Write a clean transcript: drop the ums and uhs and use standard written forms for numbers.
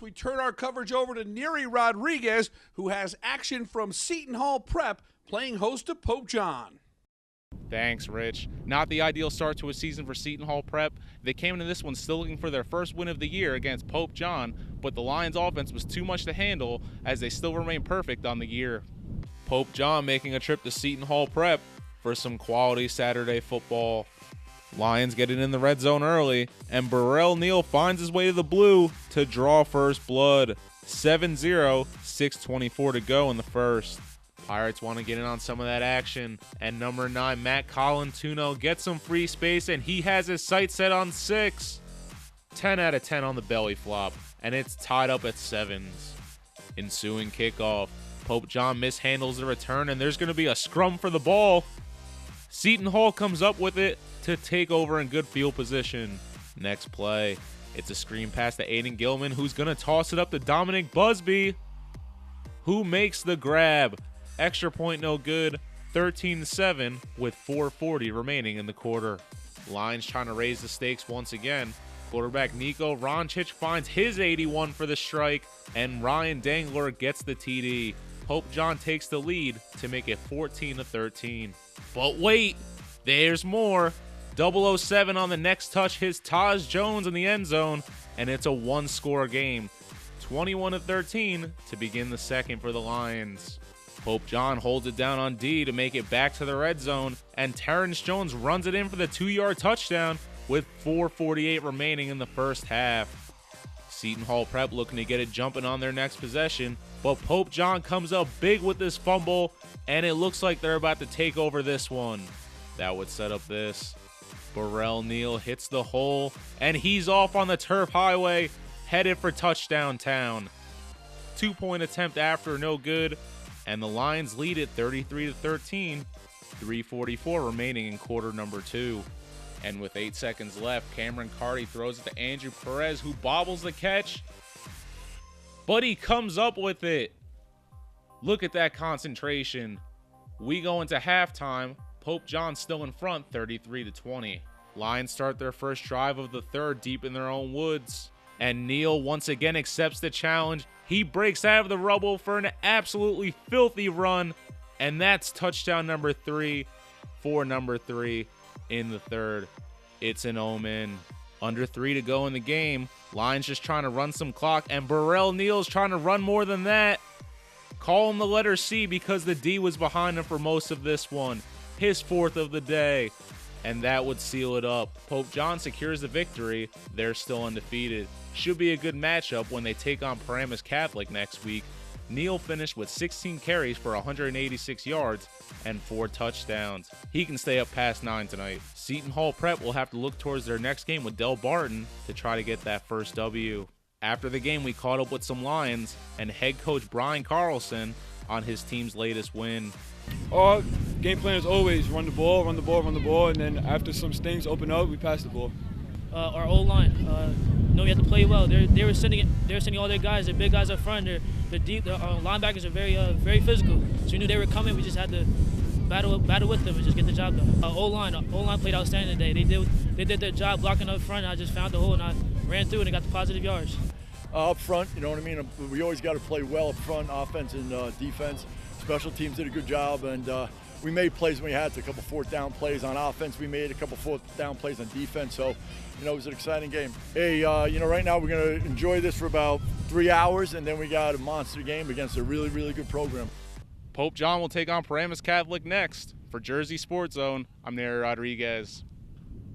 we turn our coverage over to Neri Rodriguez, who has action from Seton Hall Prep, playing host to Pope John. Thanks, Rich. Not the ideal start to a season for Seton Hall Prep. They came into this one still looking for their first win of the year against Pope John, but the Lions' offense was too much to handle as they still remain perfect on the year. Pope John making a trip to Seton Hall Prep for some quality Saturday football. Lions get it in the red zone early, and Burrell Neal finds his way to the blue to draw first blood. 7-0, 6:24 to go in the first. Pirates want to get in on some of that action, and number 9, Matt Colantuno, gets some free space, and he has his sights set on 6. 10 out of 10 on the belly flop, and it's tied up at 7s. Ensuing kickoff, Pope John mishandles the return, and there's going to be a scrum for the ball. Seton Hall comes up with it to take over in good field position. Next play, it's a screen pass to Aiden Gilman, who's going to toss it up to Dominic Busby, who makes the grab. Extra point no good, 13-7 with 4:40 remaining in the quarter. Lions trying to raise the stakes once again. Quarterback Nico Ronchich finds his 81 for the strike, and Ryan Dangler gets the TD. Pope John takes the lead to make it 14-13. But wait, there's more. 007 on the next touch hits Taj Jones in the end zone, and it's a one-score game. 21-13 to begin the second for the Lions. Pope John holds it down on D to make it back to the red zone, and Terrence Jones runs it in for the 2-yard touchdown with 4:48 remaining in the first half. Seton Hall Prep looking to get it jumping on their next possession, but Pope John comes up big with this fumble, and it looks like they're about to take over this one. That would set up this. Burrell Neal hits the hole, and he's off on the turf highway, headed for touchdown town. 2-point attempt after, no good, and the Lions lead it 33-13, 3:44 remaining in quarter number 2. And with 8 seconds left, Cameron Carty throws it to Andrew Perez, who bobbles the catch, but he comes up with it. Look at that concentration. We go into halftime. Pope John still in front, 33-20. Lions start their first drive of the third deep in their own woods, and Neal once again accepts the challenge. He breaks out of the rubble for an absolutely filthy run, and that's touchdown number 3 for number 3 in the third. It's an omen. Under 3 to go in the game. Lions just trying to run some clock, and Burrell Neal's trying to run more than that. Call him the letter C because the D was behind him for most of this one. His 4th of the day, and that would seal it up. Pope John secures the victory. They're still undefeated. Should be a good matchup when they take on Paramus Catholic next week. Neal finished with 16 carries for 186 yards and 4 touchdowns. He can stay up past 9 tonight. Seton Hall Prep will have to look towards their next game with Del Barton to try to get that first W. After the game, we caught up with some Lions and head coach Brian Carlson on his team's latest win. Our game plan is always run the ball, run the ball, run the ball, and then after some things open up, we pass the ball. Our O-line, we have to play well. They were sending all their guys. They're big guys up front. They're deep. Our linebackers are very physical. So we knew they were coming. We just had to battle with them and just get the job done. O-line played outstanding today. They did their job blocking up front. And I just found the hole and I ran through it and got the positive yards. Up front, you know what I mean? We always got to play well up front, offense and defense. Special teams did a good job, and we made plays when we had to. A couple 4th down plays on offense. We made a couple 4th down plays on defense. So, it was an exciting game. Hey, right now we're going to enjoy this for about 3 hours, and then we got a monster game against a really, really good program. Pope John will take on Paramus Catholic next. For Jersey Sports Zone, I'm Neri Rodriguez.